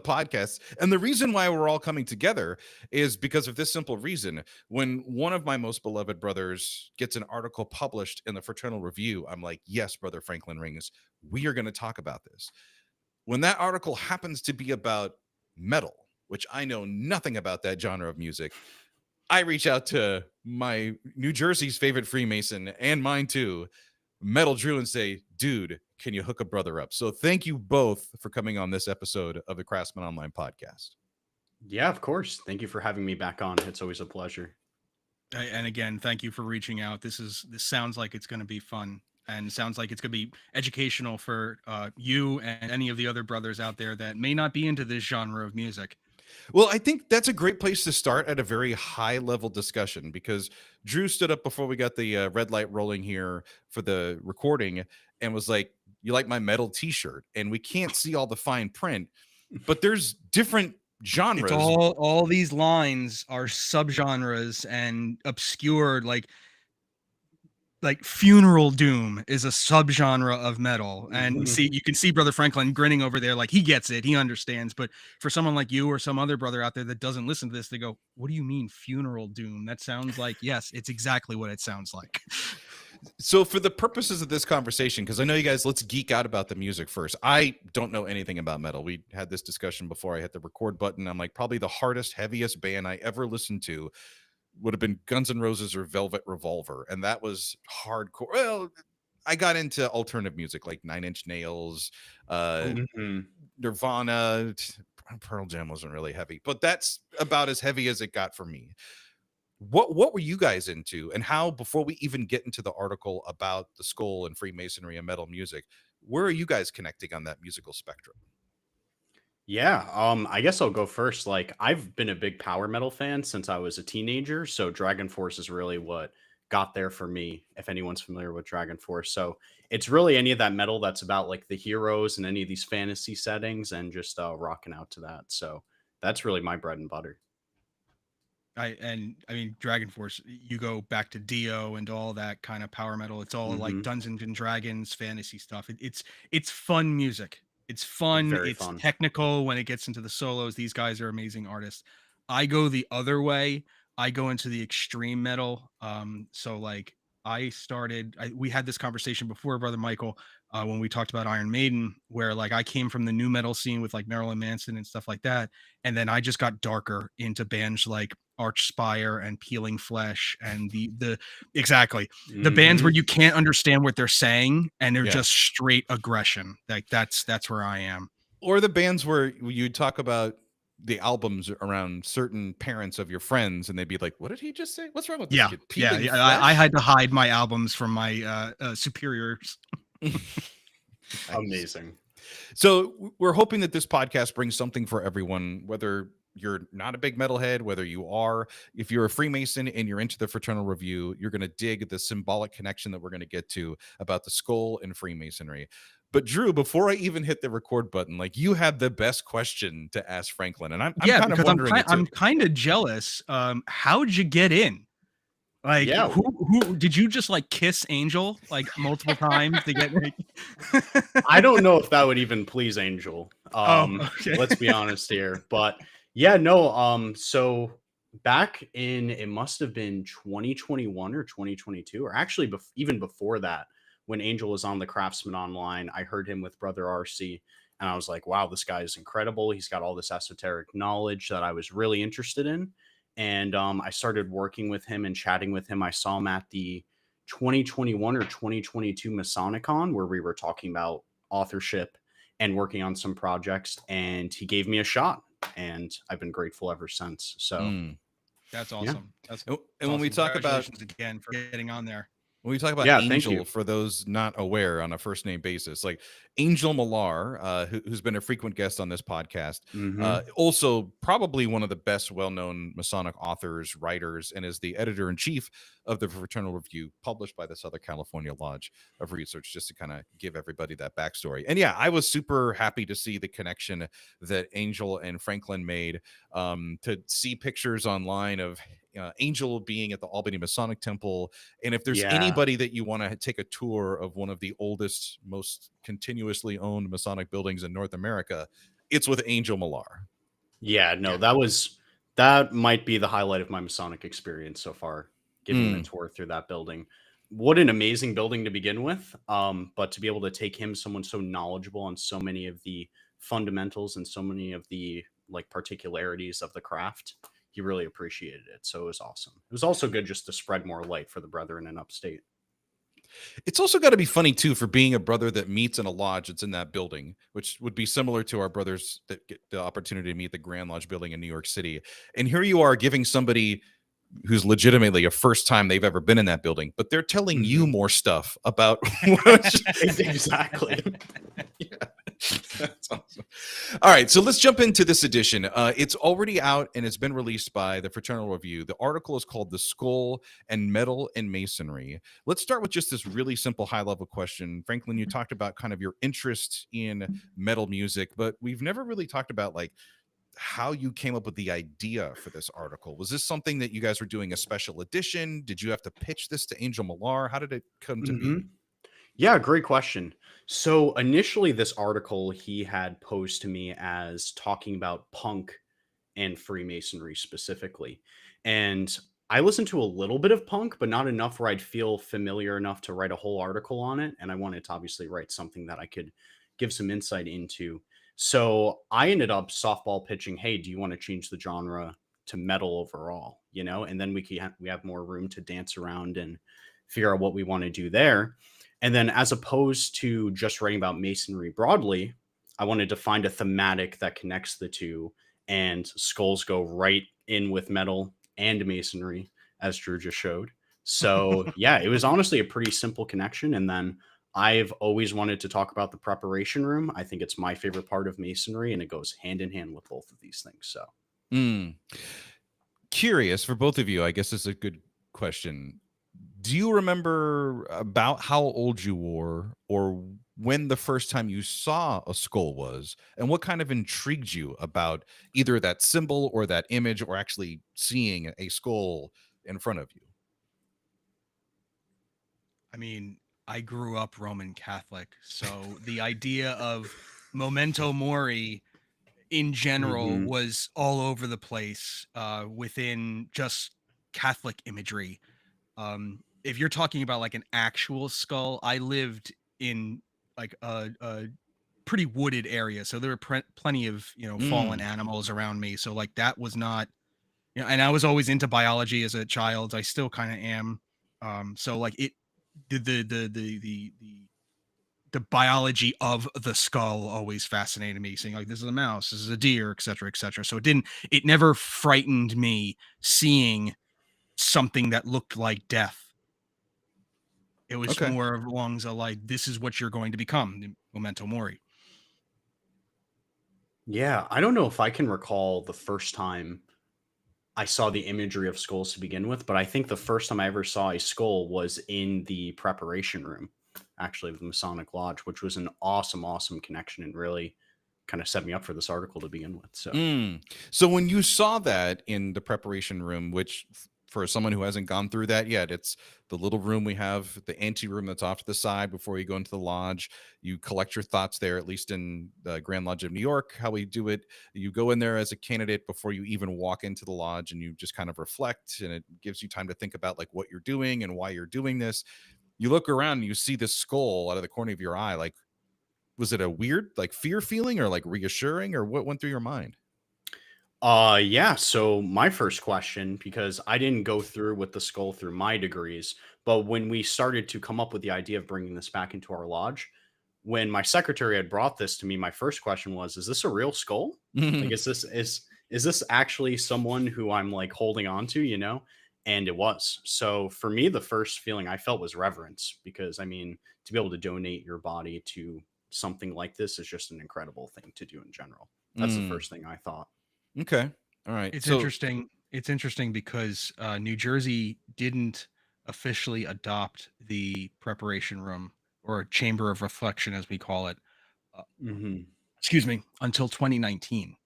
podcast. And the reason why we're all coming together is because of this simple reason. When one of my most beloved brothers gets an article published in the Fraternal Review, I'm like, yes, Brother Franklin Rings, we are going to talk about this. When that article happens to be about metal, which I know nothing about that genre of music, I reach out to my New Jersey's favorite Freemason and mine too, Metal Drew, and say, dude, can you hook a brother up? So thank you both for coming on this episode of the Craftsmen Online podcast. Yeah, of course. Thank you for having me back on. It's always a pleasure. And again, thank you for reaching out. This sounds like it's going to be fun, and sounds like it's going to be educational for you and any of the other brothers out there that may not be into this genre of music. Well, I think that's a great place to start at a very high level discussion, because Drew stood up before we got the red light rolling here for the recording and was like, you like my metal t-shirt? And we can't see all the fine print, but there's different genres. It's all these lines are subgenres and obscured, like funeral doom is a subgenre of metal. And you can see Brother Franklin grinning over there like he gets it, he understands. But for someone like you or some other brother out there that doesn't listen to this, they go, what do you mean funeral doom? That sounds like, yes, it's exactly what it sounds like. So for the purposes of this conversation, because I know you guys, let's geek out about the music first. I don't know anything about metal. We had this discussion before I hit the record button. I'm like, probably the hardest, heaviest band I ever listened to would have been Guns N' Roses or Velvet Revolver. And that was hardcore. Well, I got into alternative music like Nine Inch Nails, Nirvana. Pearl Jam wasn't really heavy, but that's about as heavy as it got for me. What were you guys into, and how, before we even get into the article about the skull and Freemasonry and metal music, where are you guys connecting on that musical spectrum? Yeah, I guess I'll go first. Like, I've been a big power metal fan since I was a teenager, so Dragon Force is really what got there for me, if anyone's familiar with Dragon Force. So it's really any of that metal that's about like the heroes and any of these fantasy settings, and just rocking out to that. So that's really my bread and butter. I mean, Dragon Force, you go back to Dio and all that kind of power metal. It's all like Dungeons and Dragons fantasy stuff. It's fun music. It's fun. Very it's fun. Technical when it gets into the solos. These guys are amazing artists. I go the other way. I go into the extreme metal. So like we had this conversation before, Brother Michael, when we talked about Iron Maiden, where like I came from the new metal scene with like Marilyn Manson and stuff like that. And then I just got darker into bands like Archspire and Peeling Flesh and the bands where you can't understand what they're saying and they're just straight aggression. Like that's where I am. Or the bands where you talk about the albums around certain parents of your friends, and they'd be like, what did he just say? What's wrong with this kid? I had to hide my albums from my superiors. Amazing. So we're hoping that this podcast brings something for everyone, whether you're not a big metalhead, whether you are. If you're a Freemason and you're into the Fraternal Review, you're going to dig the symbolic connection that we're going to get to about the skull and Freemasonry. But Drew, before I even hit the record button, like, you had the best question to ask Franklin, and I'm kind of wondering. I'm kind of jealous. How'd you get in? Like, who did you just like kiss Angel like multiple times to get? Like... I don't know if that would even please Angel. Okay. Let's be honest here, but yeah, no. So back in, it must have been 2021 or 2022, or actually even before that, when Angel was on the Craftsmen Online, I heard him with Brother RC, and I was like, wow, this guy is incredible. He's got all this esoteric knowledge that I was really interested in. And I started working with him and chatting with him. I saw him at the 2021 or 2022 Masonicon, where we were talking about authorship and working on some projects, and he gave me a shot, and I've been grateful ever since. So that's awesome. Yeah. And when we talk about, again, for getting on there, when we talk about Angel, for those not aware, on a first name basis, like Angel Millar, who's been a frequent guest on this podcast, also probably one of the best well-known Masonic authors, writers, and is the editor-in-chief of the Fraternal Review, published by the Southern California Lodge of Research, just to kind of give everybody that backstory. And yeah, I was super happy to see the connection that Angel and Franklin made, to see pictures online of Angel being at the Albany Masonic Temple. And if there's anybody that you want to take a tour of one of the oldest, most continuously owned Masonic buildings in North America, it's with Angel Millar. Yeah, no, that might be the highlight of my Masonic experience so far, giving the tour through that building. What an amazing building to begin with. But to be able to take him, someone so knowledgeable on so many of the fundamentals and so many of the like particularities of the craft, he really appreciated it. So it was awesome. It was also good just to spread more light for the brethren in upstate. It's also got to be funny too for being a brother that meets in a lodge that's in that building, which would be similar to our brothers that get the opportunity to meet the Grand Lodge building in New York City. And here you are giving somebody who's legitimately a first time they've ever been in that building, but they're telling you more stuff about exactly. Yeah. That's awesome. All right, so let's jump into this edition. It's already out and it's been released by the Fraternal Review. The article is called "The Skull and Metal in Masonry." Let's start with just this really simple high-level question. Franklin, you talked about kind of your interest in metal music, but we've never really talked about like how you came up with the idea for this article. Was this something that you guys were doing a special edition? Did you have to pitch this to Angel Millar? How did it come to be? Yeah, great question. So initially, this article he had posed to me as talking about punk and Freemasonry specifically. And I listened to a little bit of punk, but not enough where I'd feel familiar enough to write a whole article on it. And I wanted to obviously write something that I could give some insight into. So I ended up softball pitching, hey, do you want to change the genre to metal overall? You know, and then we have more room to dance around and figure out what we want to do there. And then as opposed to just writing about Masonry broadly, I wanted to find a thematic that connects the two, and skulls go right in with metal and Masonry, as Drew just showed. So yeah, it was honestly a pretty simple connection. And then I've always wanted to talk about the preparation room. I think it's my favorite part of Masonry, and it goes hand in hand with both of these things. So Curious for both of you, I guess this is a good question. Do you remember about how old you were or when the first time you saw a skull was, and what kind of intrigued you about either that symbol or that image or actually seeing a skull in front of you? I mean, I grew up Roman Catholic, so the idea of memento mori in general was all over the place within just Catholic imagery. If you're talking about like an actual skull, I lived in like a pretty wooded area, so there were plenty of fallen animals around me. So like that was not, and I was always into biology as a child. I still kind of am. So like it, the biology of the skull always fascinated me. Saying like this is a mouse, this is a deer, etc., etc. So it never frightened me seeing something that looked like death. It was more along the like, this is what you're going to become, memento mori. Yeah, I don't know if I can recall the first time I saw the imagery of skulls to begin with, but I think the first time I ever saw a skull was in the preparation room, actually, of the Masonic Lodge, which was an awesome, awesome connection and really kind of set me up for this article to begin with. So when you saw that in the preparation room, which for someone who hasn't gone through that yet, it's the little room we have, the ante room that's off to the side before you go into the lodge. You collect your thoughts there, at least in the Grand Lodge of New York, how we do it. You go in there as a candidate before you even walk into the lodge, and you just kind of reflect, and it gives you time to think about like what you're doing and why you're doing this. You look around and you see this skull out of the corner of your eye. Like, was it a weird like fear feeling or like reassuring, or what went through your mind? Yeah. So my first question, because I didn't go through with the skull through my degrees, but when we started to come up with the idea of bringing this back into our lodge, when my secretary had brought this to me, my first question was, is this a real skull? Like, is this actually someone who I'm like holding on to, you know? And it was. So for me, the first feeling I felt was reverence, because I mean, to be able to donate your body to something like this is just an incredible thing to do in general. That's the first thing I thought. Okay. All right. It's interesting. It's interesting because New Jersey didn't officially adopt the preparation room or chamber of reflection, as we call it. Excuse me, until 2019.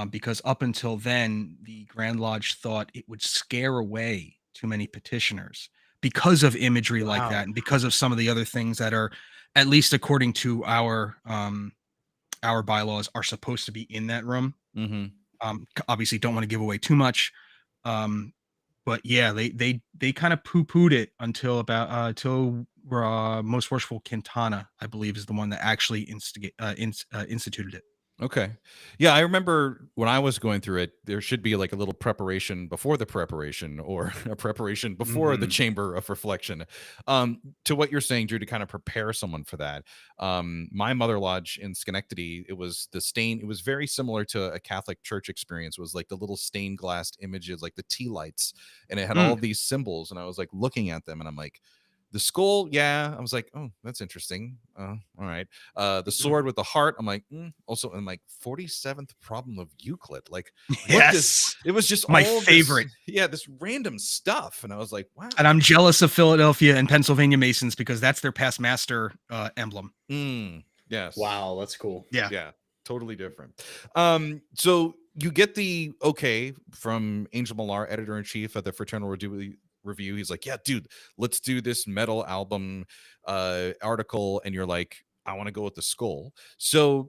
Because up until then, the Grand Lodge thought it would scare away too many petitioners because of imagery like that, and because of some of the other things that are, at least according to our our bylaws are supposed to be in that room. Mm-hmm. Obviously don't want to give away too much. But yeah, they kind of poo-pooed it until Most Worshipful Quintana, I believe, is the one that actually instituted it. Okay. Yeah, I remember when I was going through it, there should be like a little preparation before the preparation, or a preparation before the chamber of reflection. To what you're saying, Drew, to kind of prepare someone for that. My mother lodge in Schenectady, it was very similar to a Catholic church experience. It was like the little stained glass images, like the tea lights, and it had all these symbols. And I was like looking at them and I'm like, the skull, yeah. I was like, oh, that's interesting. All right. The sword with the heart, I'm like, also, I'm like, 47th problem of Euclid. Like, yes, it was just my all favorite. this random stuff. And I was like, wow. And I'm jealous of Philadelphia and Pennsylvania Masons because that's their past master emblem. Yes. Wow, that's cool. Yeah. Totally different. So you get the okay from Angel Millar, editor-in-chief of the Fraternal Review. He's like, yeah, dude, let's do this metal album article. And you're like, I want to go with the skull. So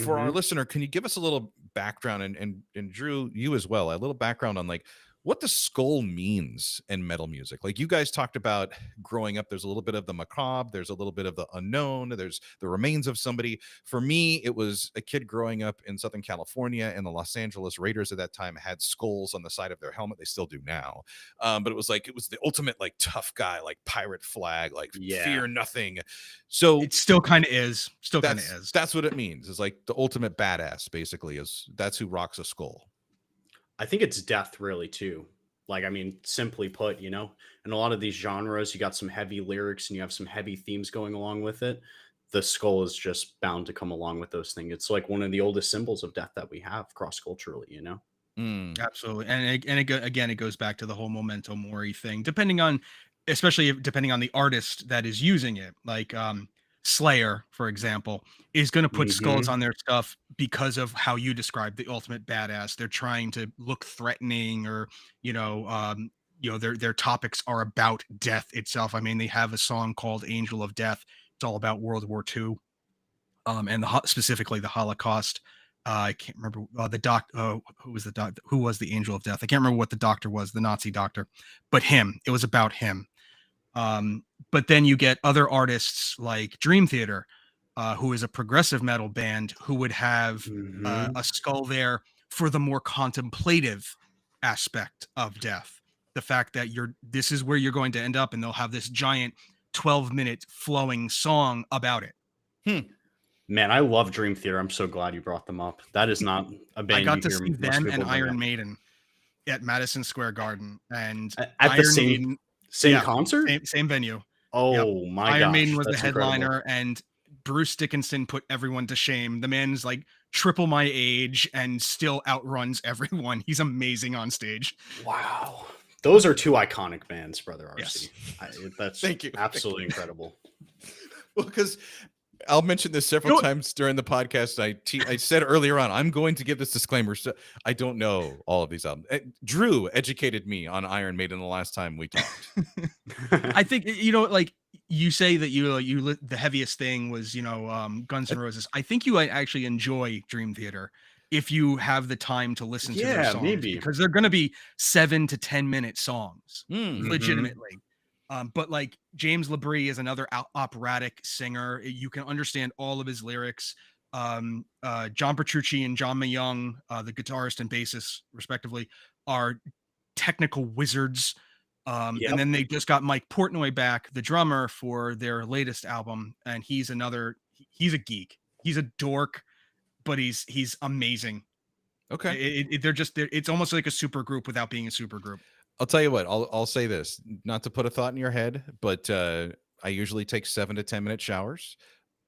for our listener, can you give us a little background, and Drew, you as well, a little background on like what the skull means in metal music? Like you guys talked about growing up, there's a little bit of the macabre, there's a little bit of the unknown, there's the remains of somebody. For me, it was a kid growing up in Southern California, and the Los Angeles Raiders at that time had skulls on the side of their helmet. They still do now. But it was the ultimate like tough guy, like pirate flag, like fear nothing. So it still kind of is. That's what it means. It's like the ultimate badass, basically, that's who rocks a skull. I think it's death, really, too. Like, I mean, simply put, in a lot of these genres, you got some heavy lyrics and you have some heavy themes going along with it. The skull is just bound to come along with those things. It's like one of the oldest symbols of death that we have cross-culturally, Absolutely. And it goes back to the whole memento mori thing, especially depending on the artist that is using it. Like Slayer, for example, is going to put skulls on their stuff because of how you described the ultimate badass. They're trying to look threatening, or their topics are about death itself. I mean, they have a song called Angel of Death. It's all about World War II, and specifically the Holocaust. I can't remember the who was the doctor, who was the Angel of Death. I can't remember what the doctor was, the Nazi doctor, but it was about him. But then you get other artists like Dream Theater, who is a progressive metal band, who would have a skull there for the more contemplative aspect of death. The fact that this is where you're going to end up, and they'll have this giant 12-minute flowing song about it. Man, I love Dream Theater. I'm so glad you brought them up. That is not a band. I got to see them and Iron Maiden at Madison Square Garden, and at Iron the same Maiden, concert, same venue. Oh my god! Iron Maiden was the headliner, incredible. and Bruce Dickinson put everyone to shame. The man's like triple my age and still outruns everyone. He's amazing on stage. Wow. Those are two iconic bands, Brother RC. Yes. That's Thank you. Absolutely incredible. Well, because I'll mention this several times during the podcast. I said earlier on, I'm going to give this disclaimer. So I don't know all of these albums. Drew educated me on Iron Maiden the last time we talked. I think, like you say that the heaviest thing was, Guns N' Roses. I think you actually enjoy Dream Theater if you have the time to listen to their songs. Maybe. Because they're going to be 7 to 10 minute songs, legitimately. But like James Labrie is another operatic singer. You can understand all of his lyrics. John Petrucci and John Mayung, the guitarist and bassist, respectively, are technical wizards. And then they just got Mike Portnoy back, the drummer, for their latest album. And he's a geek. He's a dork, but he's amazing. Okay. It's almost like a super group without being a super group. I'll tell you what, I'll say this, not to put a thought in your head, but I usually take 7 to 10 minute showers.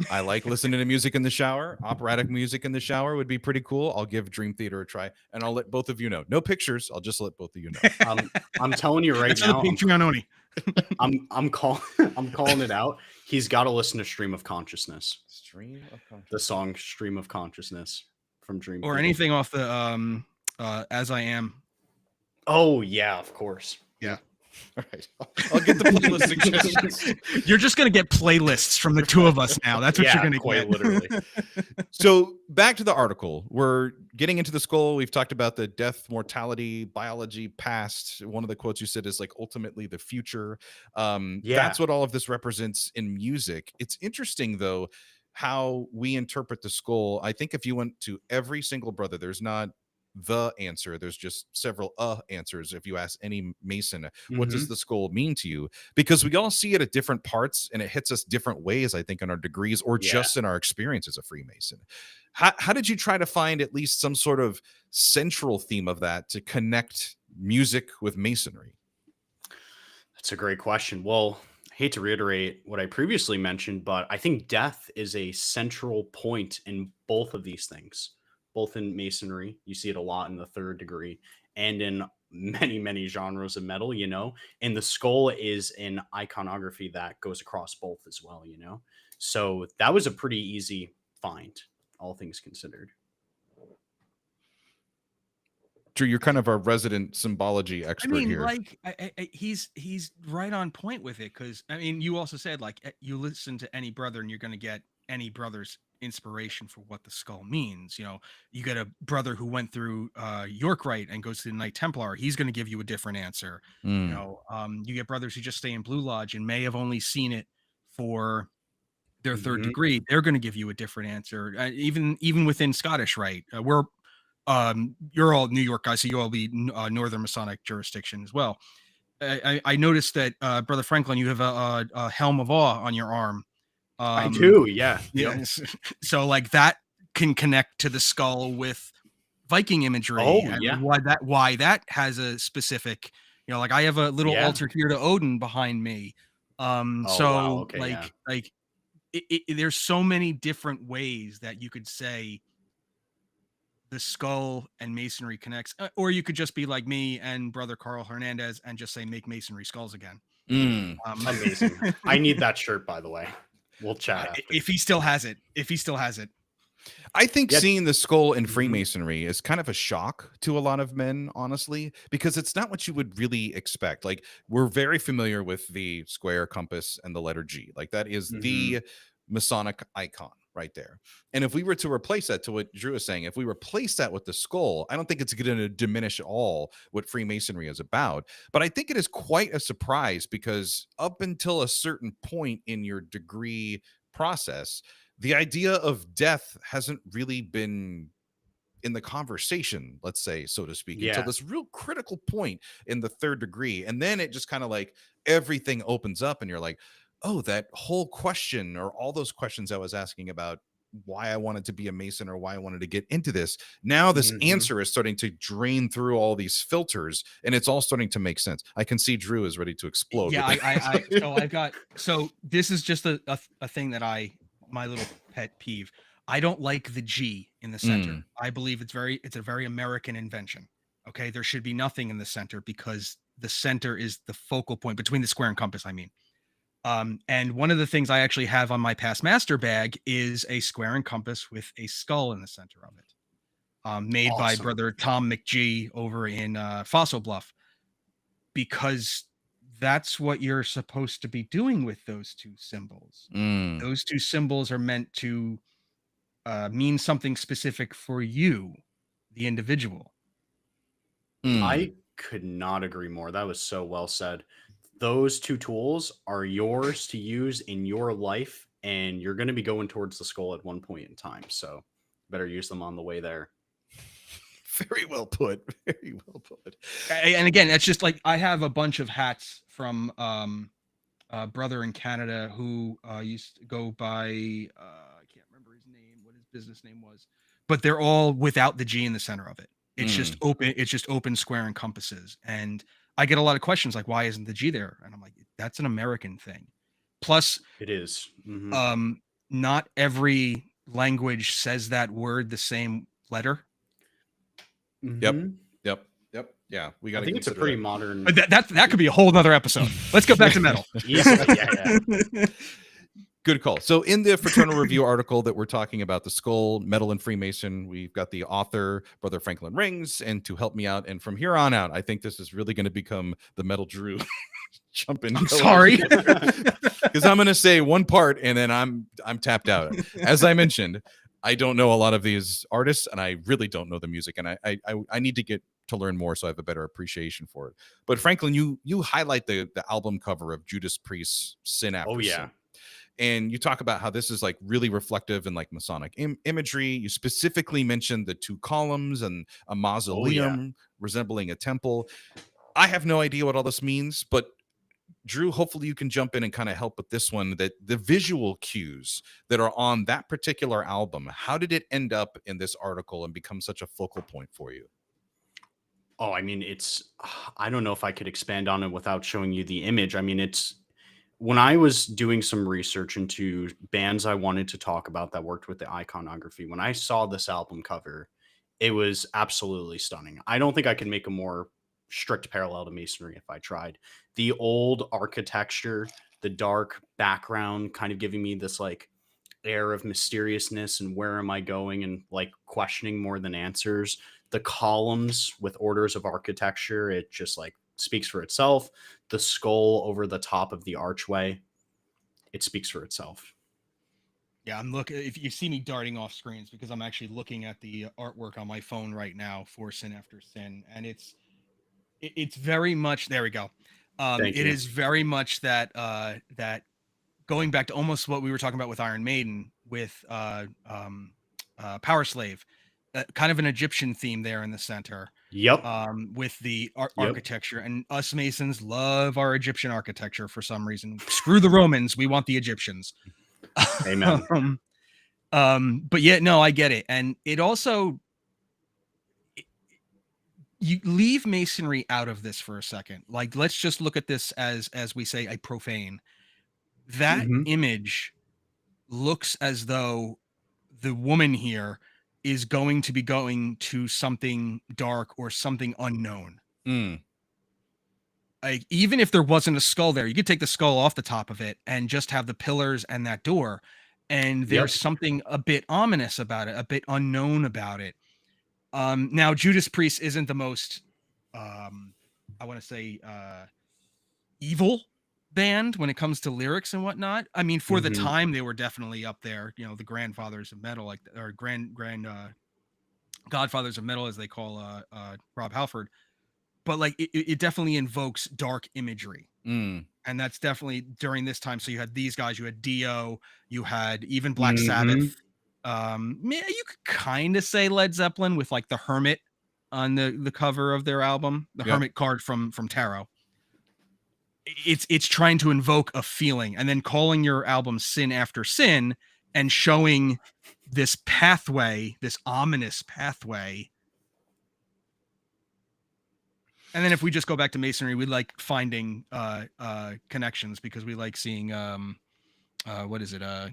I like listening to music in the shower. Operatic music in the shower would be pretty cool. I'll give Dream Theater a try, and I'll let both of you know. No pictures. I'll just let both of you know. I'm telling you right now. Patreon only. I'm calling it out. He's got to listen to Stream of Consciousness. The song Stream of Consciousness from Dream or Theater. Anything off the As I Am. Oh yeah, of course. Yeah. All right. I'll get the playlist suggestions. You're just going to get playlists from the two of us now. That's what you're going to quite get. literally. So back to the article. We're getting into the skull. We've talked about the death, mortality, biology, past. One of the quotes you said is like ultimately the future. That's what all of this represents in music. It's interesting, though, how we interpret the skull. I think if you went to every single brother, there's not the answer. There's just several answers. If you ask any Mason, what does the skull mean to you? Because we all see it at different parts and it hits us different ways, I think, in our degrees or just in our experience as a Freemason. How did you try to find at least some sort of central theme of that to connect music with Masonry? That's a great question. Well, I hate to reiterate what I previously mentioned, but I think death is a central point in both of these things. Both in Masonry, you see it a lot in the third degree, and in many, many genres of metal, you know, and the skull is an iconography that goes across both as well, you know. So that was a pretty easy find, all things considered. Drew, you're kind of our resident symbology expert here. Like he's right on point with it, because I mean, you also said like you listen to any brother and you're going to get any brother's inspiration for what the skull means. You know, you get a brother who went through York Rite and goes to the Knight Templar, he's going to give you a different answer. You know, you get brothers who just stay in Blue Lodge and may have only seen it for their third degree, they're going to give you a different answer. Even within Scottish Rite, you're all New York guys, so you all be Northern Masonic jurisdiction as well. I noticed that Brother Franklin, you have a helm of awe on your arm. I do, yeah. Yes. So like that can connect to the skull with Viking imagery. Why that has a specific, you know, like I have a little altar here to Odin behind me. There's so many different ways that you could say the skull and Masonry connects, or you could just be like me and Brother Carl Hernandez and just say make Masonry skulls again. Amazing. I need that shirt, by the way. We'll chat if he still has it. I think seeing the skull in Freemasonry is kind of a shock to a lot of men, honestly, because it's not what you would really expect. Like, we're very familiar with the square, compass, and the letter G. Like, that is the Masonic icon right there. And if we were to replace that, to what Drew is saying, if we replace that with the skull, I don't think it's going to diminish at all what Freemasonry is about. But I think it is quite a surprise, because up until a certain point in your degree process, the idea of death hasn't really been in the conversation, let's say, so to speak, until this real critical point in the third degree. And then it just kind of like everything opens up and you're like, oh, that whole question, or all those questions I was asking about why I wanted to be a Mason or why I wanted to get into this. Now this answer is starting to drain through all these filters and it's all starting to make sense. I can see Drew is ready to explode. Yeah, so this is just a thing that my little pet peeve. I don't like the G in the center. I believe it's a very American invention. Okay. There should be nothing in the center, because the center is the focal point between the square and compass. I mean, and one of the things I actually have on my past master bag is a square and compass with a skull in the center of it, made by Brother Tom McGee over in Fossil Bluff, because that's what you're supposed to be doing with those two symbols. Those two symbols are meant to mean something specific for you, the individual. I could not agree more. That was so well said. Those two tools are yours to use in your life, and you're going to be going towards the skull at one point in time. So better use them on the way there. Very well put. Very well put. And again, that's just like, I have a bunch of hats from a brother in Canada who used to go by, I can't remember his name, what his business name was, but they're all without the G in the center of it. It's just open. It's just open square and compasses. And I get a lot of questions like, why isn't the G there? And I'm like, that's an American thing. Plus, it is. Not every language says that word the same letter. Yep. Yeah, we got to. I think it's a pretty modern. That could be a whole nother episode. Let's go back to metal. Yeah. Good call. So in the Fraternal Review article that we're talking about, the skull, metal, and Freemason, we've got the author, Brother Franklin Rings, and to help me out, and from here on out, I think this is really going to become the Metal Drew jumping. I'm sorry. Because I'm going to say one part, and then I'm tapped out. As I mentioned, I don't know a lot of these artists, and I really don't know the music, and I need to get to learn more so I have a better appreciation for it. But Franklin, you highlight the album cover of Judas Priest's Sin After Sin. And you talk about how this is like really reflective in like Masonic imagery. You specifically mentioned the two columns and a mausoleum resembling a temple. I have no idea what all this means, but Drew, hopefully you can jump in and kind of help with this one, that the visual cues that are on that particular album, how did it end up in this article and become such a focal point for you? Oh, I mean, I don't know if I could expand on it without showing you the image. I mean, when I was doing some research into bands I wanted to talk about that worked with the iconography, when I saw this album cover, it was absolutely stunning. I don't think I could make a more strict parallel to Masonry if I tried. The old architecture, the dark background kind of giving me this like air of mysteriousness and where am I going, and like questioning more than answers. The columns with orders of architecture, it just like speaks for itself. The skull over the top of the archway, it speaks for itself. Yeah, I'm looking. If you see me darting off screens, because I'm actually looking at the artwork on my phone right now for Sin After Sin, and it's very much, there we go. It is very much that that going back to almost what we were talking about with Iron Maiden with Power Slave. Kind of an Egyptian theme there in the center. Yep. With the architecture, and us Masons love our Egyptian architecture for some reason. Screw the Romans, we want the Egyptians. Amen. But yeah, no, I get it, and it also, you leave Masonry out of this for a second. Like, let's just look at this as we say, a profane. That image looks as though the woman here is going to be going to something dark or something unknown. Like, even if there wasn't a skull there, you could take the skull off the top of it and just have the pillars and that door. And there's something a bit ominous about it, a bit unknown about it. Now, Judas Priest isn't the most, I want to say, evil band when it comes to lyrics and whatnot. I mean, for the time, they were definitely up there, you know, the grandfathers of metal, like, or grand godfathers of metal, as they call Rob Halford. But like, it definitely invokes dark imagery, and that's definitely during this time. So you had these guys, you had Dio, you had even Black Sabbath. You could kind of say Led Zeppelin with like the Hermit on the cover of their album, the Hermit card from Tarot. It's trying to invoke a feeling, and then calling your album Sin After Sin and showing this pathway, this ominous pathway. And then if we just go back to Masonry, we like finding connections, because we like seeing what is it? I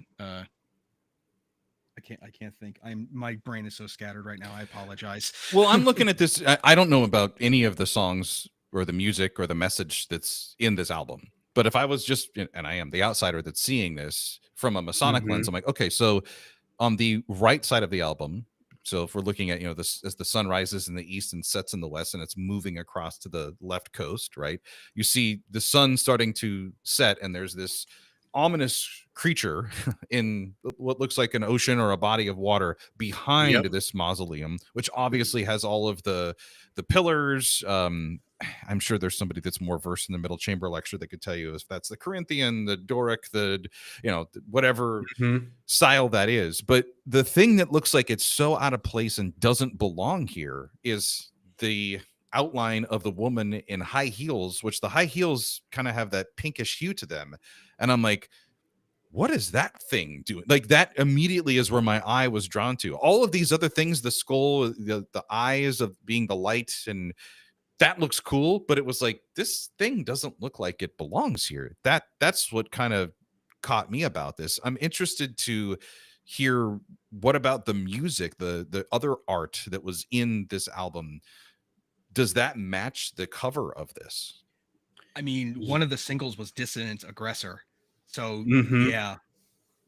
can't think. My brain is so scattered right now. I apologize. Well, I'm looking at this. I don't know about any of the songs or the music or the message that's in this album. But if I was just, and I am the outsider that's seeing this from a Masonic lens, I'm like, okay, so on the right side of the album, so if we're looking at, this as the sun rises in the east and sets in the west, and it's moving across to the left coast, right? You see the sun starting to set, and there's this ominous creature in what looks like an ocean or a body of water behind this mausoleum, which obviously has all of the pillars. I'm sure there's somebody that's more versed in the Middle Chamber lecture that could tell you if that's the Corinthian, the Doric, the whatever style that is. But the thing that looks like it's so out of place and doesn't belong here is the outline of the woman in high heels, which the high heels kind of have that pinkish hue to them. And I'm like, what is that thing doing? Like, that immediately is where my eye was drawn to. All of these other things, the skull, the eyes of being the light, and that looks cool, but it was like, this thing doesn't look like it belongs here. That's what kind of caught me about this. I'm interested to hear, what about the music, the other art that was in this album? Does that match the cover of this? I mean, one of the singles was Dissonant Aggressor. So yeah.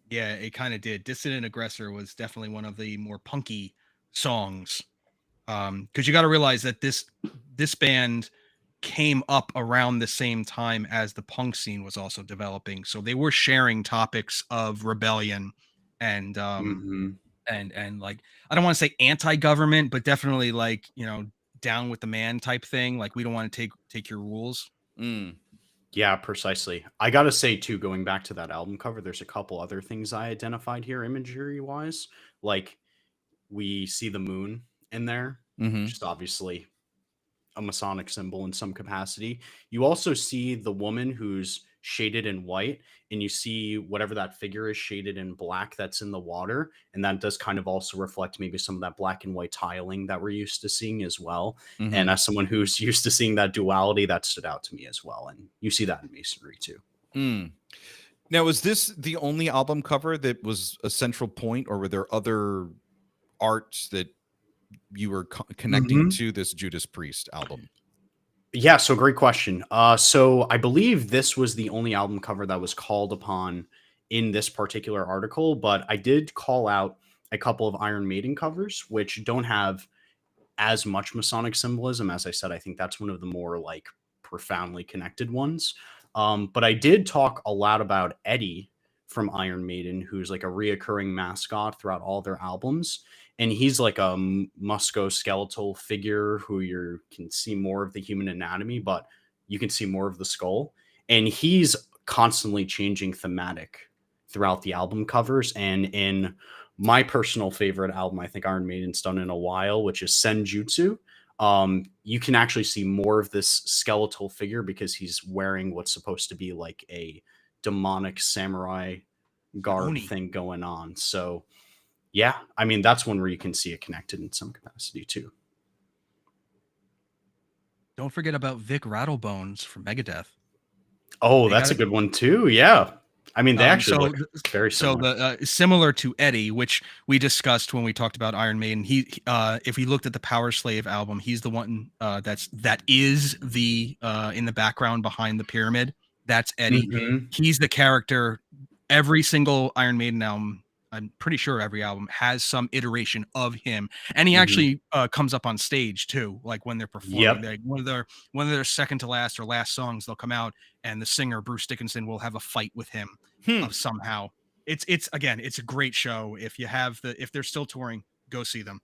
Yeah, it kind of did. Dissident Aggressor was definitely one of the more punky songs. Because you got to realize that this band came up around the same time as the punk scene was also developing. So they were sharing topics of rebellion and and like, I don't want to say anti-government, but definitely like, down with the man type thing. Like, we don't want to take your rules. Yeah, precisely. I gotta say too, going back to that album cover, there's a couple other things I identified here imagery wise. Like, we see the moon in there, Mm-hmm. just obviously a Masonic symbol in some capacity. You also see the woman who's shaded in white, and you see whatever that figure is shaded in black that's in the water. And that does kind of also reflect maybe some of that black and white tiling that we're used to seeing as well. Mm-hmm. And as someone who's used to seeing that duality, that stood out to me as well. And you see that in Masonry too. Now, is this the only album cover that was a central point, or were there other arts that you were connecting to this Judas Priest album? Yeah, so great question. So I believe this was the only album cover that was called upon in this particular article, but I did call out a couple of Iron Maiden covers, which don't have as much Masonic symbolism. As I said, I think that's one of the more like profoundly connected ones. But I did talk a lot about Eddie from Iron Maiden, who's like a reoccurring mascot throughout all their albums. And he's like a musculoskeletal figure who you can see more of the human anatomy, but you can see more of the skull. And he's constantly changing thematic throughout the album covers. And in my personal favorite album, I think Iron Maiden's done in a while, which is Senjutsu, you can actually see more of this skeletal figure because he's wearing what's supposed to be like a demonic samurai garb thing going on. So yeah, I mean, that's one where you can see it connected in some capacity too. Don't forget about Vic Rattlebones from Megadeth. Oh, that's a good one too. Yeah. I mean, they actually look very similar. So similar to Eddie, which we discussed when we talked about Iron Maiden. He, if we looked at the Power Slave album, he's the one that is the in the background behind the pyramid. That's Eddie. He's the character. Every single Iron Maiden album, I'm pretty sure every album has some iteration of him, and he actually comes up on stage too. Like when they're performing, like one of their second to last or last songs, they'll come out, and the singer Bruce Dickinson will have a fight with him somehow. It's again, it's a great show. If they're still touring, go see them.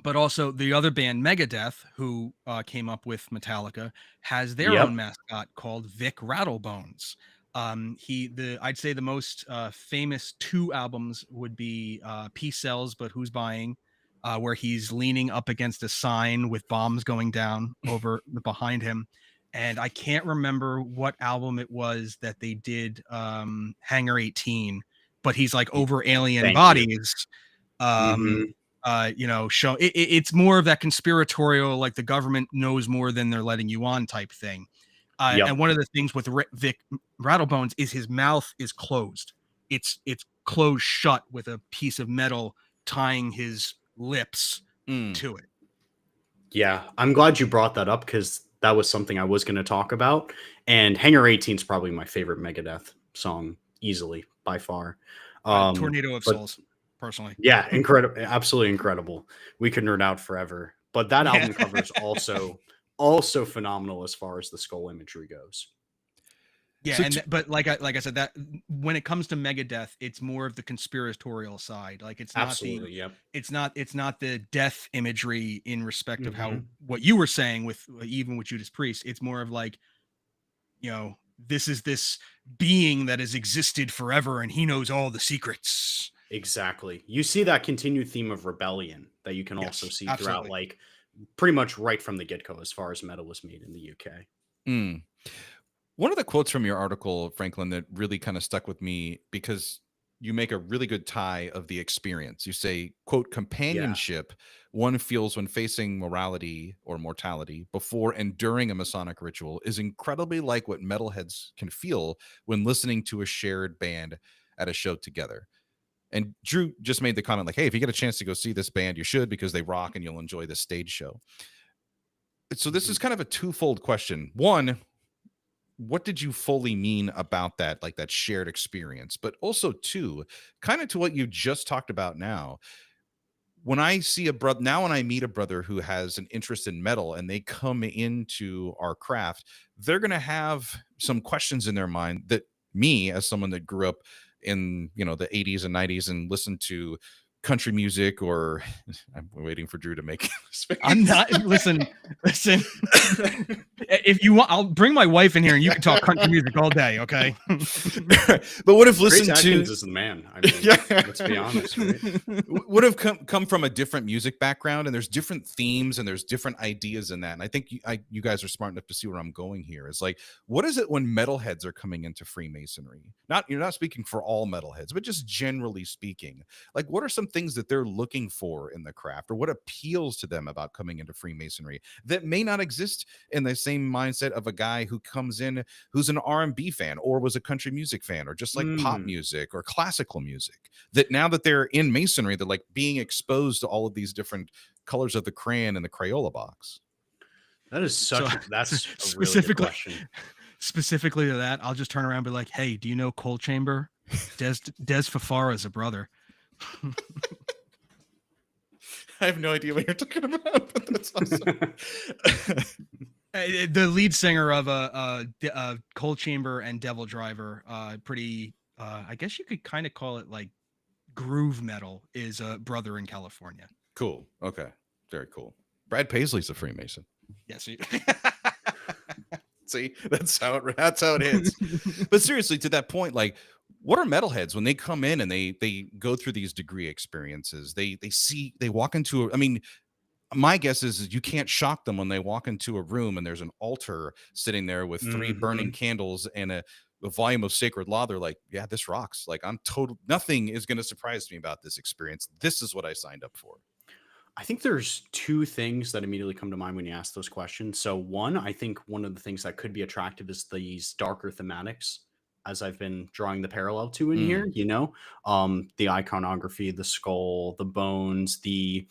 But also the other band Megadeth, who came up with Metallica, has their own mascot called Vic Rattlebones. I'd say the most famous two albums would be Peace Sells, But Who's Buying, where he's leaning up against a sign with bombs going down over behind him. And I can't remember what album it was that they did Hangar 18, but he's like over alien bodies. Show it's more of that conspiratorial, like the government knows more than they're letting you on type thing. And one of the things with Vic Rattlebones is his mouth is closed. It's closed shut with a piece of metal tying his lips to it. Yeah, I'm glad you brought that up because that was something I was going to talk about. And Hangar 18 is probably my favorite Megadeth song, easily, by far. Tornado of Souls, personally. Yeah, incredible. Absolutely incredible. We could nerd out forever. But that album cover is also phenomenal as far as the skull imagery goes. Yeah, so but like I said, that when it comes to Megadeth, it's more of the conspiratorial side. Like it's not it's not the death imagery in respect of how what you were saying with even with Judas Priest. It's more of like, this is this being that has existed forever and he knows all the secrets. Exactly. You see that continued theme of rebellion that you can also see throughout, like pretty much right from the get-go as far as metal was made in the UK. One of the quotes from your article, Franklin, that really kind of stuck with me because you make a really good tie of the experience. You say, quote, companionship one feels when facing morality or mortality before and during a Masonic ritual is incredibly like what metalheads can feel when listening to a shared band at a show together. And Drew just made the comment like, hey, if you get a chance to go see this band, you should, because they rock and you'll enjoy this stage show. So this is kind of a twofold question. One, what did you fully mean about that, like that shared experience? But also too, kind of to what you just talked about now, when I see a brother now, when I meet a brother who has an interest in metal and they come into our craft, they're going to have some questions in their mind that me, as someone that grew up in, you know, the 80s and 90s and listened to country music, or I'm waiting for Drew to make his face. I'm not listen. If you want, I'll bring my wife in here and you can talk country music all day, okay? But would have listened Grace to Atkins is the man. I mean, let's be honest, right? Would have come from a different music background, and there's different themes and there's different ideas in that. And I think you guys are smart enough to see where I'm going here. Is like, what is it when metalheads are coming into Freemasonry? You're not speaking for all metalheads, but just generally speaking, like, what are some things that they're looking for in the craft, or what appeals to them about coming into Freemasonry that may not exist in the same mindset of a guy who comes in who's an R&B fan or was a country music fan, or just like pop music or classical music, that now that they're in Masonry, they're like being exposed to all of these different colors of the crayon and the Crayola box. That is that's a specifically, really good question. Specifically to that, I'll just turn around and be like, hey, do you know Coal Chamber? Des Fafara is a brother. I have no idea what you're talking about, but that's awesome. The lead singer of Coal Chamber and Devil Driver, pretty, I guess you could kind of call it like groove metal, is a brother in California. Cool. Okay. Very cool. Brad Paisley's a Freemason. Yes. See, that's how it hits. But seriously, to that point, like, what are metalheads when they come in and they go through these degree experiences? They walk into I mean, my guess is you can't shock them when they walk into a room and there's an altar sitting there with 3 burning candles and a volume of sacred law. They're like, yeah, this rocks. Like, nothing is going to surprise me about this experience. This is what I signed up for. I think there's 2 things that immediately come to mind when you ask those questions. So one, I think one of the things that could be attractive is these darker thematics, as I've been drawing the parallel to in here, you know, the iconography, the skull, the bones, the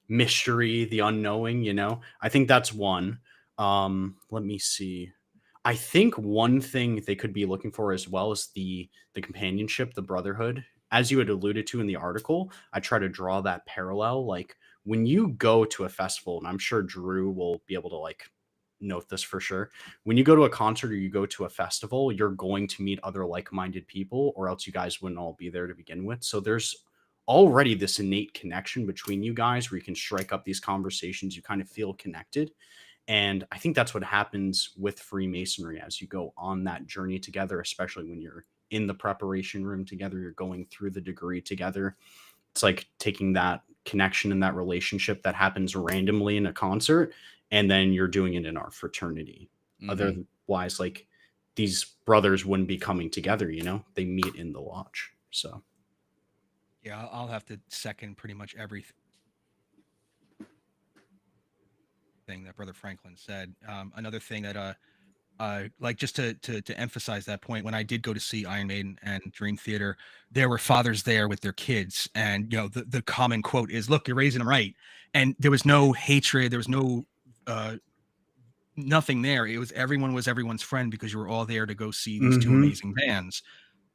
mystery, the unknowing, you know. I think that's one. Let me see. I think one thing they could be looking for as well is the companionship, the brotherhood. As you had alluded to in the article, I try to draw that parallel. Like, when you go to a festival, and I'm sure Drew will be able to like note this for sure. When you go to a concert or you go to a festival, you're going to meet other like-minded people, or else you guys wouldn't all be there to begin with. So there's already this innate connection between you guys where you can strike up these conversations. You kind of feel connected. And I think that's what happens with Freemasonry as you go on that journey together, especially when you're in the preparation room together, you're going through the degree together. It's like taking that connection and that relationship that happens randomly in a concert, and then you're doing it in our fraternity. Otherwise, like, these brothers wouldn't be coming together, you know, they meet in the lodge. So yeah, I'll have to second pretty much everything that Brother Franklin said. Another thing that like, just to emphasize that point, when I did go to see Iron Maiden and Dream Theater, there were fathers there with their kids, and you know, the common quote is, look, you're raising them right. And there was no hatred, there was no nothing there. It was everyone was everyone's friend, because you were all there to go see these 2 amazing bands.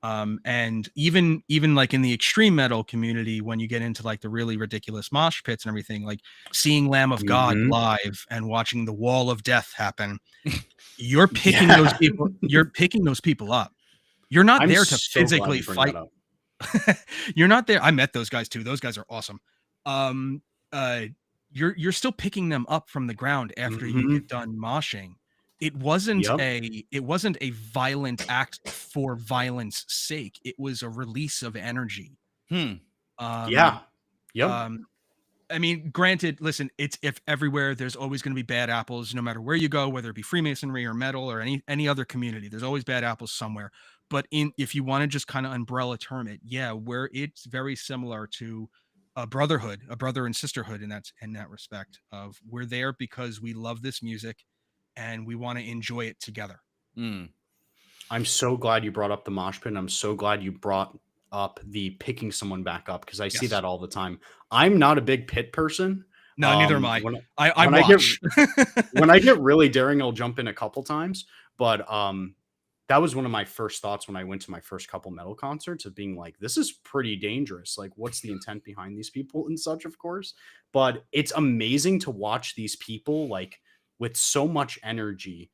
And even like in the extreme metal community, when you get into like the really ridiculous mosh pits and everything, like seeing Lamb of God live and watching the Wall of Death happen, you're picking those people. You're picking those people up. You're not there to physically fight. You're not there. I met those guys too. Those guys are awesome. You're still picking them up from the ground after you get done moshing. It wasn't a violent act for violence sake. It was a release of energy. I mean, granted, listen, it's if everywhere, there's always going to be bad apples, no matter where you go, whether it be Freemasonry or metal or any other community, there's always bad apples somewhere. But if you want to just kind of umbrella term it, yeah, where it's very similar to a brotherhood, a brother and sisterhood in that respect of, we're there because we love this music and we want to enjoy it together. I'm so glad you brought up the mosh pit. I'm so glad you brought up the picking someone back up, because I see that all the time. I'm not a big pit person. No, neither am I. When I get really daring, I'll jump in a couple times. But that was one of my first thoughts when I went to my first couple metal concerts, of being like, this is pretty dangerous. Like, what's the intent behind these people and such, of course. But it's amazing to watch these people, like, with so much energy,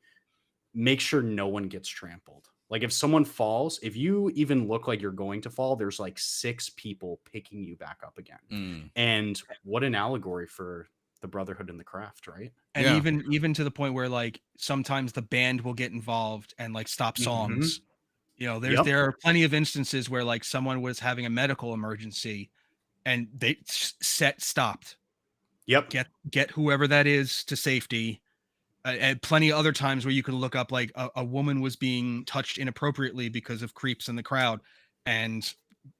make sure no one gets trampled. Like, if someone falls, if you even look like you're going to fall, there's like 6 people picking you back up again. And what an allegory for the brotherhood in the craft, right? And even to the point where, like, sometimes the band will get involved and like stop songs. You know, there are plenty of instances where like someone was having a medical emergency and they stopped. Get whoever that is to safety. And plenty of other times where you can look up like a woman was being touched inappropriately because of creeps in the crowd, and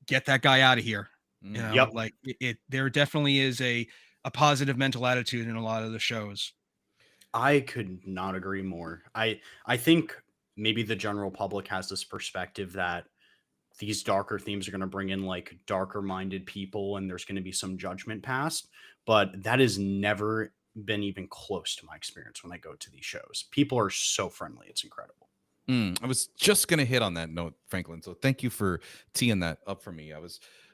get that guy out of here. You know, like there definitely is a positive mental attitude in a lot of the shows. I could not agree more. I think maybe the general public has this perspective that these darker themes are going to bring in like darker minded people and there's going to be some judgment passed, but that has never been even close to my experience when I go to these shows. People are so friendly. It's incredible. I was just going to hit on that note, Franklin. So thank you for teeing that up for me. I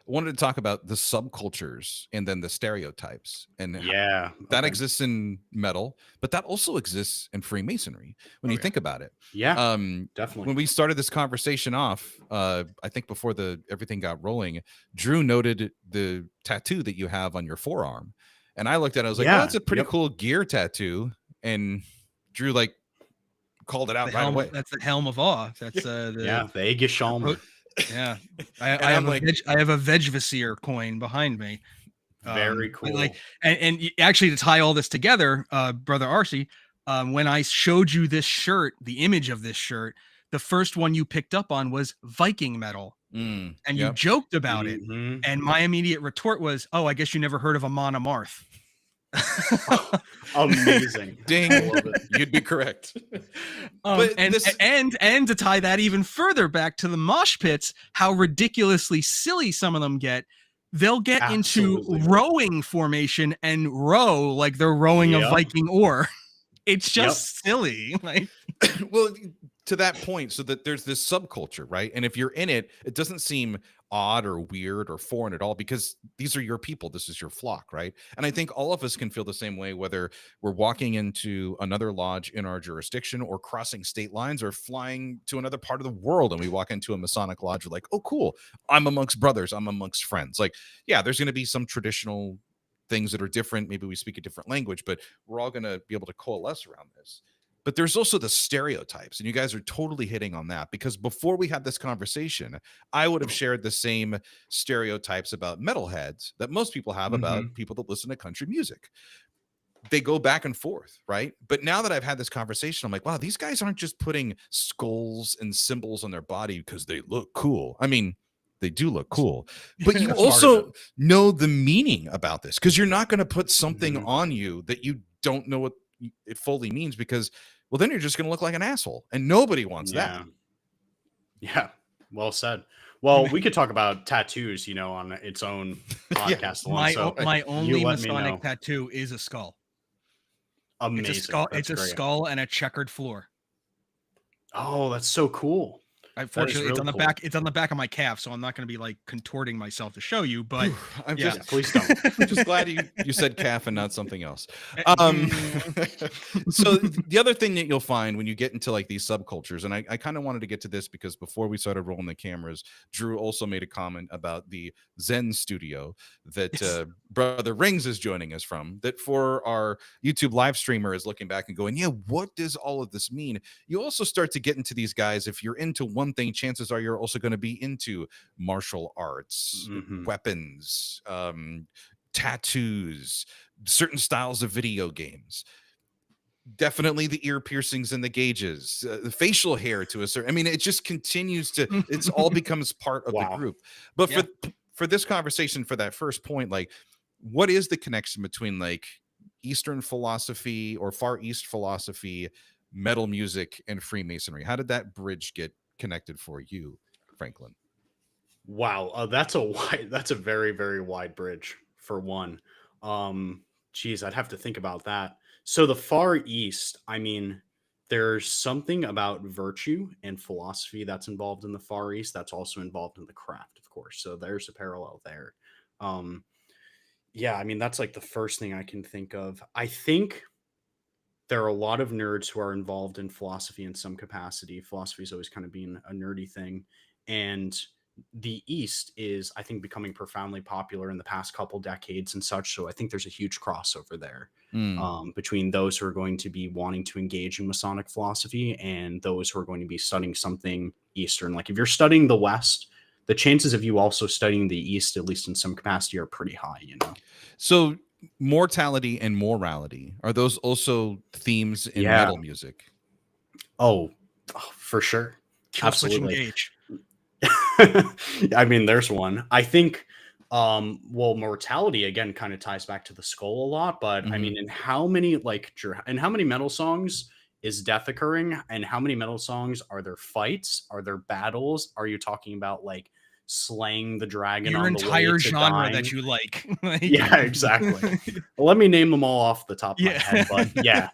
wanted to talk about the subcultures and then the stereotypes, and that exists in metal, but that also exists in Freemasonry when you think about it. Definitely. When we started this conversation off, I think before everything got rolling, Drew noted the tattoo that you have on your forearm, and I looked at it, I was like, oh, that's a pretty cool gear tattoo, and Drew like called it out right away. That's the Helm of Awe. That's the Aegis. Yeah, I have a Vegvasir coin behind me. Very cool. Like, and actually, to tie all this together, brother Arcee, when I showed you this shirt, the image of this shirt, the first one you picked up on was Viking metal, and you joked about it. And my immediate retort was, "Oh, I guess you never heard of Amon Amarth." Amazing. Ding. I love it. You'd be correct. And to tie that even further back to the mosh pits, how ridiculously silly some of them get. They'll get into rowing formation and row like they're rowing a Viking oar. It's just silly. Like, well, to that point, so that there's this subculture, right? And if you're in it, it doesn't seem odd or weird or foreign at all, because these are your people. This is your flock, right? And I think all of us can feel the same way, whether we're walking into another lodge in our jurisdiction or crossing state lines or flying to another part of the world, and we walk into a Masonic lodge, we're like, oh, cool. I'm amongst brothers. I'm amongst friends. Like, yeah, there's going to be some traditional things that are different. Maybe we speak a different language, but we're all going to be able to coalesce around this. But there's also the stereotypes, and you guys are totally hitting on that, because before we had this conversation, I would have shared the same stereotypes about metalheads that most people have about people that listen to country music. They go back and forth, right? But now that I've had this conversation, I'm like, wow, these guys aren't just putting skulls and symbols on their body because they look cool. I mean, they do look cool, but you also know the meaning about this, because you're not going to put something on you that you don't know what it fully means, because, well, then you're just going to look like an asshole, and nobody wants that. Yeah. Well said. Well, we could talk about tattoos, on its own podcast. My only Masonic tattoo is a skull. Amazing. It's a skull and a checkered floor. Oh, that's so cool. Unfortunately, it's on the back. It's on the back of my calf, so I'm not going to be like contorting myself to show you. But please don't. I'm just glad you said calf and not something else. So the other thing that you'll find when you get into like these subcultures, and I kind of wanted to get to this because before we started rolling the cameras, Drew also made a comment about the Zen studio that Brother Rings is joining us from. That for our YouTube live streamer is looking back and going, yeah, what does all of this mean? You also start to get into these guys. If you're into one thing, chances are you're also going to be into martial arts, weapons, tattoos, certain styles of video games. Definitely the ear piercings and the gauges, the facial hair to a certain, I mean, it just continues to, it's all becomes part of the group. But for this conversation, for that first point, like, what is the connection between like Eastern philosophy or Far East philosophy, metal music, and Freemasonry? How did that bridge get connected for you, Franklin? Wow, that's a very, very wide bridge for one. Geez, I'd have to think about that. So the Far East, I mean, there's something about virtue and philosophy that's involved in the Far East that's also involved in the craft, of course. So there's a parallel there. Um, yeah, I mean, that's like the first thing I can think of. I think there are a lot of nerds who are involved in philosophy in some capacity. Philosophy is always kind of been a nerdy thing. And the East is, I think, becoming profoundly popular in the past couple decades and such. So I think there's a huge crossover there between those who are going to be wanting to engage in Masonic philosophy and those who are going to be studying something Eastern. Like if you're studying the West, the chances of you also studying the East, at least in some capacity, are pretty high, you know? So mortality and morality, are those also themes in metal music? Oh, for sure. Kill switch engage. I mean, there's one. I think well, mortality again kind of ties back to the skull a lot, but I mean, in how many metal songs is death occurring, and how many metal songs are there fights? Are there battles? Are you talking about like slaying the dragon? Your on the entire way to genre dying? that you like. Yeah, exactly. Well, let me name them all off the top of my head, but yeah,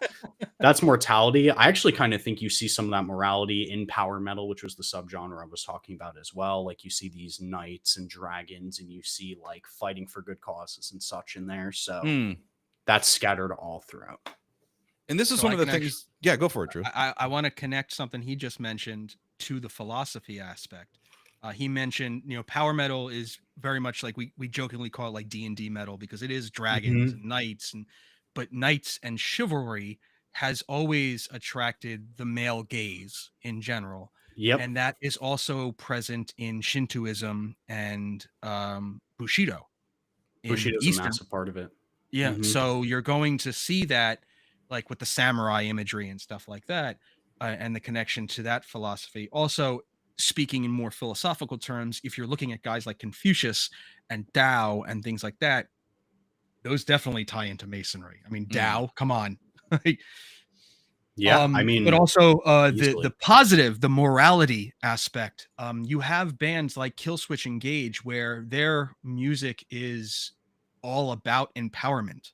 that's mortality. I actually kind of think you see some of that morality in power metal, which was the subgenre I was talking about as well. Like you see these knights and dragons, and you see like fighting for good causes and such in there. So that's scattered all throughout. And this is one of the things. Yeah, go for it, Drew. I want to connect something he just mentioned to the philosophy aspect. He mentioned, power metal is very much like we jokingly call it like D&D metal because it is dragons and knights, but knights and chivalry has always attracted the male gaze in general. Yep. And that is also present in Shintoism and Bushido. Bushido is a massive part of it. Yeah. So you're going to see that like with the samurai imagery and stuff like that, and the connection to that philosophy. Also, speaking in more philosophical terms, if you're looking at guys like Confucius and Tao and things like that, those definitely tie into Masonry. I mean, Tao, come on. Yeah, I mean, but also the positive, the morality aspect. You have bands like Killswitch Engage where their music is all about empowerment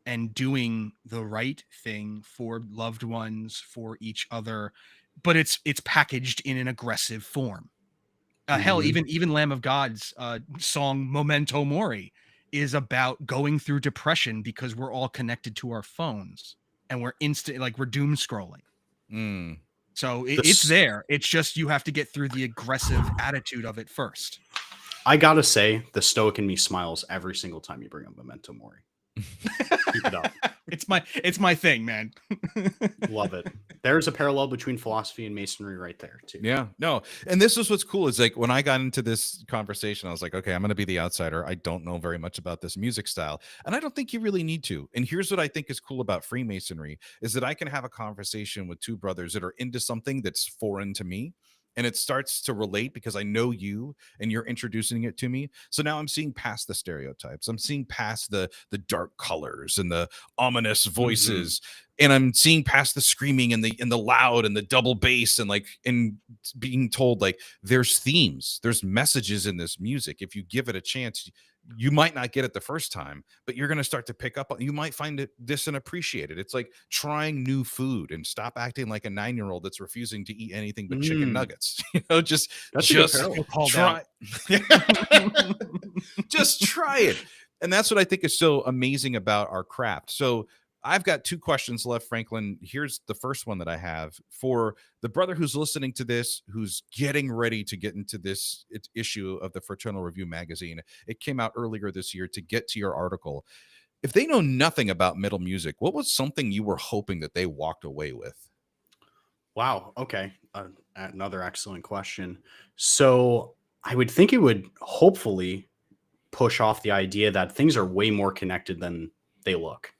and doing the right thing for loved ones, for each other, but it's packaged in an aggressive form. Hell, even Lamb of God's song Memento Mori is about going through depression because we're all connected to our phones and we're we're doom scrolling. So it's there. It's just you have to get through the aggressive attitude of it first. I gotta say, the stoic in me smiles every single time you bring up Memento Mori. Keep it up. It's my thing, man. Love it. There's a parallel between philosophy and Masonry right there too. Yeah, no. And this is what's cool is like when I got into this conversation, I was like, okay, I'm going to be the outsider. I don't know very much about this music style. And I don't think you really need to. And here's what I think is cool about Freemasonry is that I can have a conversation with two brothers that are into something that's foreign to me. And it starts to relate because I know you and you're introducing it to me. So now I'm seeing past the stereotypes. I'm seeing past the dark colors and the ominous voices. And I'm seeing past the screaming and the loud and the double bass and being told like there's themes, there's messages in this music. If you give it a chance, you might not get it the first time, but you're going to start to pick up on, you might find this and appreciate it. It's like trying new food and stop acting like a 9-year-old that's refusing to eat anything but chicken nuggets. Just try. Just try it. And that's what I think is so amazing about our craft. So I've got 2 questions left, Franklin. Here's the first one that I have for the brother who's listening to this, who's getting ready to get into this issue of the Fraternal Review magazine. It came out earlier this year to get to your article. If they know nothing about metal music, what was something you were hoping that they walked away with? Wow. Okay. Another excellent question. So I would think it would hopefully push off the idea that things are way more connected than they look.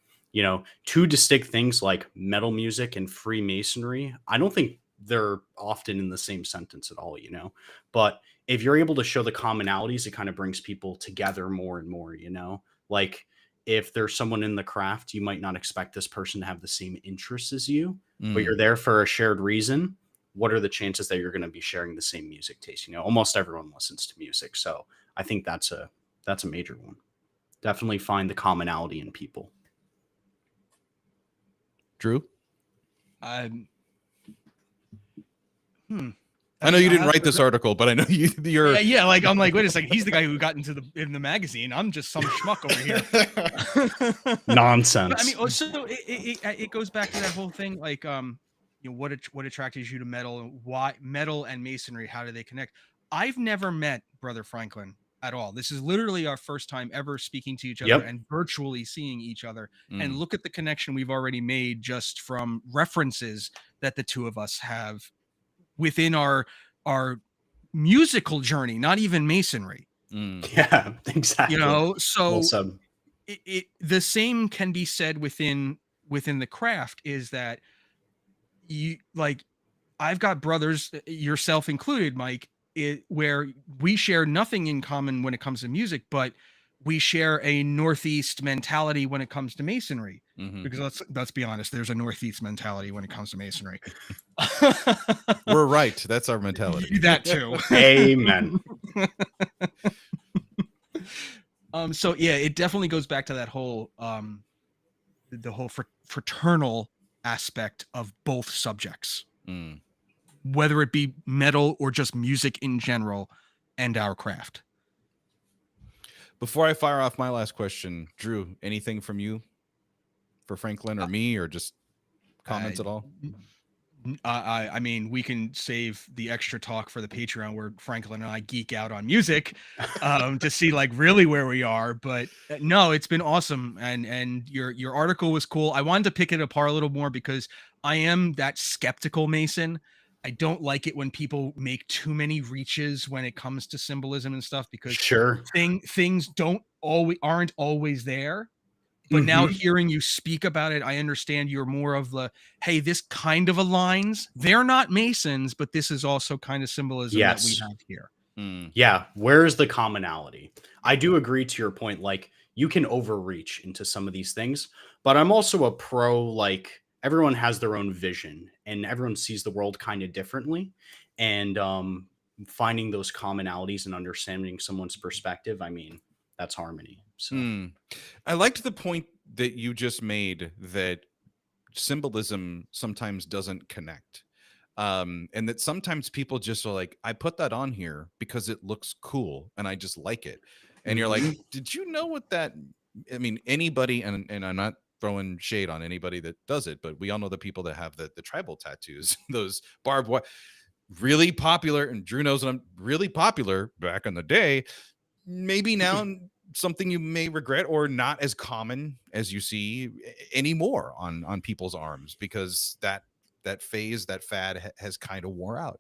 2 distinct things like metal music and Freemasonry, I don't think they're often in the same sentence at all, but if you're able to show the commonalities, it kind of brings people together more and more, like if there's someone in the craft, you might not expect this person to have the same interests as you, but you're there for a shared reason. What are the chances that you're going to be sharing the same music taste? Almost everyone listens to music. So I think that's a major one. Definitely find the commonality in people. Drew? I know you didn't write this article, but I know you're. Yeah. Like I'm like, wait a second. He's the guy who got into the magazine. I'm just some schmuck over here. Nonsense. But, I mean, so it goes back to that whole thing, like what attracted you to metal, why metal and masonry, how do they connect? I've never met Brother Franklin at all. This is literally our first time ever speaking to each other and virtually seeing each other. And look at the connection we've already made just from references that the two of us have within our musical journey, not even masonry. Yeah, exactly. So the same can be said within the craft, is that you, like, I've got brothers, yourself included, Mike, where we share nothing in common when it comes to music, but we share a Northeast mentality when it comes to masonry. Because let's be honest, there's a Northeast mentality when it comes to masonry. We're right. That's our mentality. That too. Amen. So yeah, it definitely goes back to that whole the whole fraternal aspect of both subjects, whether it be metal or just music in general, and our craft. Before I fire off my last question, Drew, anything from you for Franklin or me, or just comments at all? I mean, we can save the extra talk for the Patreon where Franklin and I geek out on music to see like really where we are. But no, it's been awesome. And your article was cool. I wanted to pick it apart a little more because I am that skeptical Mason. I don't like it when people make too many reaches when it comes to symbolism and stuff, because things aren't always there. But now hearing you speak about it, I understand you're more of the, hey, this kind of aligns. They're not Masons, but this is also kind of symbolism that we have here. Yeah. Where's the commonality? I do agree to your point. Like, you can overreach into some of these things, but I'm also a pro, like, everyone has their own vision and everyone sees the world kind of differently. And finding those commonalities and understanding someone's perspective, I mean, that's harmony. So I liked the point that you just made, that symbolism sometimes doesn't connect. And that sometimes people just are like, I put that on here because it looks cool and I just like it. And you're like, did you know what that, I mean, anybody, and I'm not throwing shade on anybody that does it, but we all know the people that have the tribal tattoos, those barbed wire, really popular. And Drew knows that I'm really popular back in the day. Maybe now something you may regret, or not as common as you see anymore on people's arms, because that phase, that fad has kind of wore out.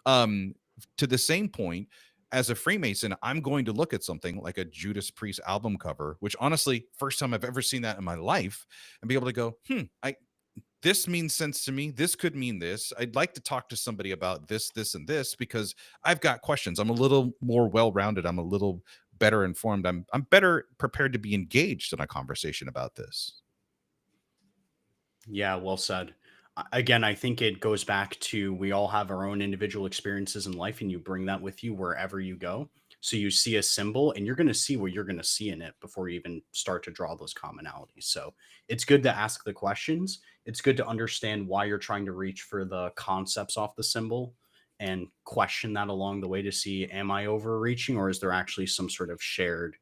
To the same point, as a Freemason, I'm going to look at something like a Judas Priest album cover, which honestly, first time I've ever seen that in my life, and be able to go, this means sense to me. This could mean this. I'd like to talk to somebody about this, this, and this, because I've got questions. I'm a little more well-rounded. I'm a little better informed. I'm better prepared to be engaged in a conversation about this. Yeah, well said. Again, I think it goes back to, we all have our own individual experiences in life, and you bring that with you wherever you go. So you see a symbol and you're going to see what you're going to see in it before you even start to draw those commonalities. So it's good to ask the questions. It's good to understand why you're trying to reach for the concepts off the symbol, and question that along the way to see, am I overreaching, or is there actually some sort of shared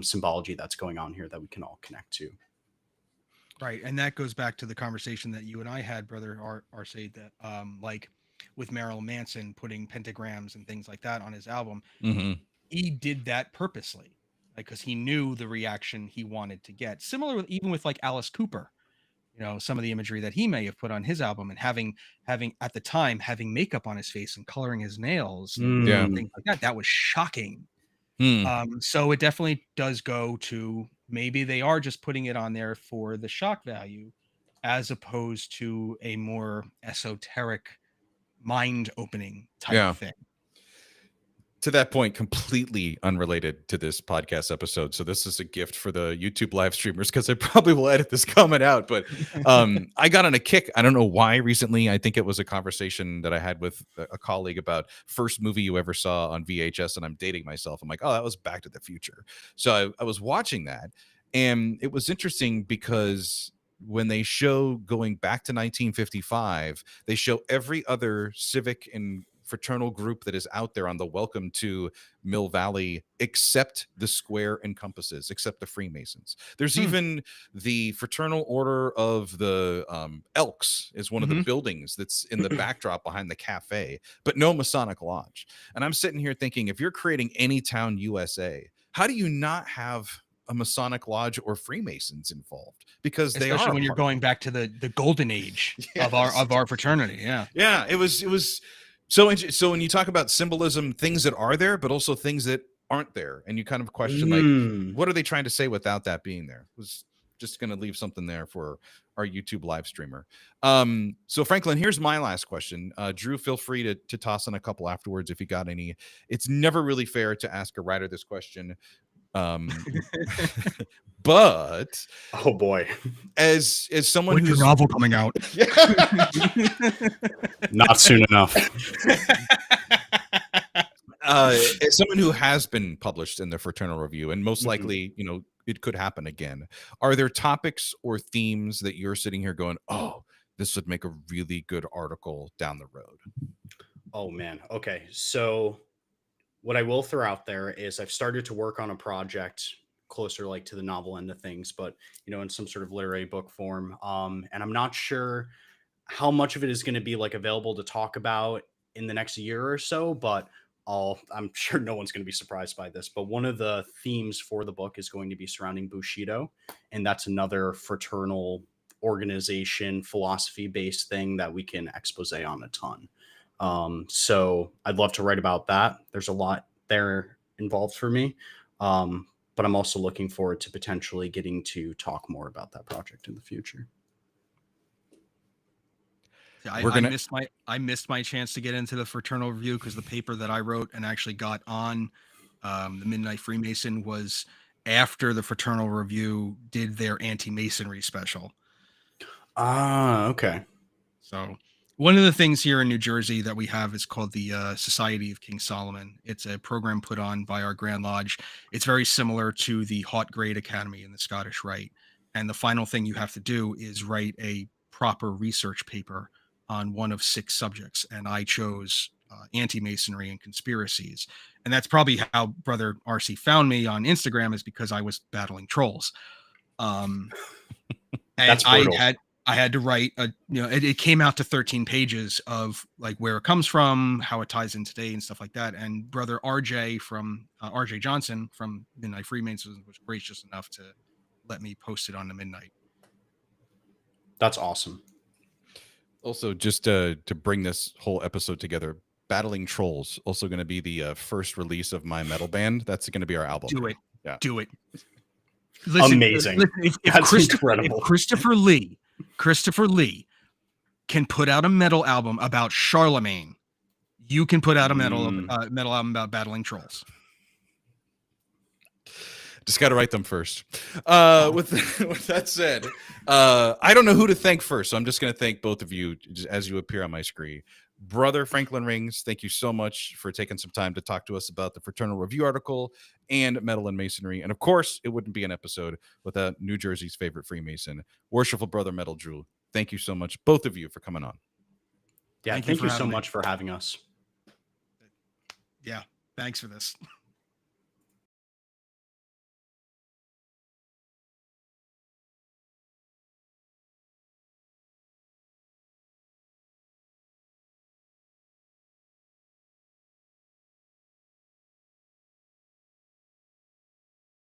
symbology that's going on here that we can all connect to? Right. And that goes back to the conversation that you and I had, Brother Arce, that like with Marilyn Manson putting pentagrams and things like that on his album, he did that purposely, like, because he knew the reaction he wanted to get. Similar with, even with like Alice Cooper, some of the imagery that he may have put on his album, and having at the time having makeup on his face and coloring his nails and things like that was shocking. So it definitely does go to, maybe they are just putting it on there for the shock value, as opposed to a more esoteric, mind opening type thing. To that point, completely unrelated to this podcast episode. So this is a gift for the YouTube live streamers, because I probably will edit this comment out. But I got on a kick. I don't know why recently. I think it was a conversation that I had with a colleague about first movie you ever saw on VHS. And I'm dating myself. I'm like, oh, that was Back to the Future. So I was watching that. And it was interesting because when they show going back to 1955, they show every other civic and fraternal group that is out there on the welcome to Mill Valley, except the square and compasses, except the Freemasons. There's even the Fraternal Order of the Elks is one of the buildings that's in the backdrop behind the cafe, but no Masonic Lodge. And I'm sitting here thinking, if you're creating any town USA, how do you not have a Masonic Lodge or Freemasons involved? Because they especially are when you're going back to the golden age of our fraternity. Yeah, it was so when you talk about symbolism, things that are there, but also things that aren't there, and you kind of question like, what are they trying to say without that being there? It was just going to leave something there for our YouTube live streamer. So Franklin, here's my last question. Drew, feel free to toss in a couple afterwards if you got any. It's never really fair to ask a writer this question. But oh boy, as someone when's who's your novel coming out? Not soon enough. As someone who has been published in the Fraternal Review, and most likely, you know, it could happen again, are there topics or themes that you're sitting here going, oh, this would make a really good article down the road? Oh man. Okay. So what I will throw out there is I've started to work on a project closer like to the novel end of things, but you know, in some sort of literary book form. And I'm not sure how much of it is going to be like available to talk about in the next year or so, but I'm sure no one's going to be surprised by this, but one of the themes for the book is going to be surrounding Bushido. And that's another fraternal organization, philosophy based thing that we can expose on a ton. So I'd love to write about that. There's a lot there involved for me. But I'm also looking forward to potentially getting to talk more about that project in the future. I missed my chance to get into the Fraternal Review because the paper that I wrote and actually got on the Midnight Freemason was after the Fraternal Review did their anti-Masonry special. Okay. So one of the things here in New Jersey that we have is called the Society of King Solomon. It's a program put on by our Grand Lodge. It's very similar to the Haut Grade Academy in the Scottish Rite. And the final thing you have to do is write a proper research paper on one of 6 subjects. And I chose anti-Masonry and conspiracies. And that's probably how Brother RC found me on Instagram, is because I was battling trolls. And that's brutal. I had to write it came out to 13 pages of like where it comes from, how it ties in today and stuff like that. And Brother RJ from RJ Johnson from Midnight Freemasons was gracious enough to let me post it on the Midnight. That's awesome. Also, just to bring this whole episode together, Battling Trolls also going to be the first release of my metal band. That's going to be our album. Do it. Yeah. Do it. Listen, amazing. If Christopher Lee can put out a metal album about Charlemagne, you can put out a metal album about battling trolls. Just got to write them first. With that said, I don't know who to thank first, so I'm just going to thank both of you as you appear on my screen. Brother Franklin Rings, thank you so much for taking some time to talk to us about the Fraternal Review article and Metal and Masonry. And of course, it wouldn't be an episode without New Jersey's favorite Freemason, Worshipful Brother Metal Drew. Thank you so much, both of you, for coming on. Yeah, thank you so much for having us. Yeah, thanks for this.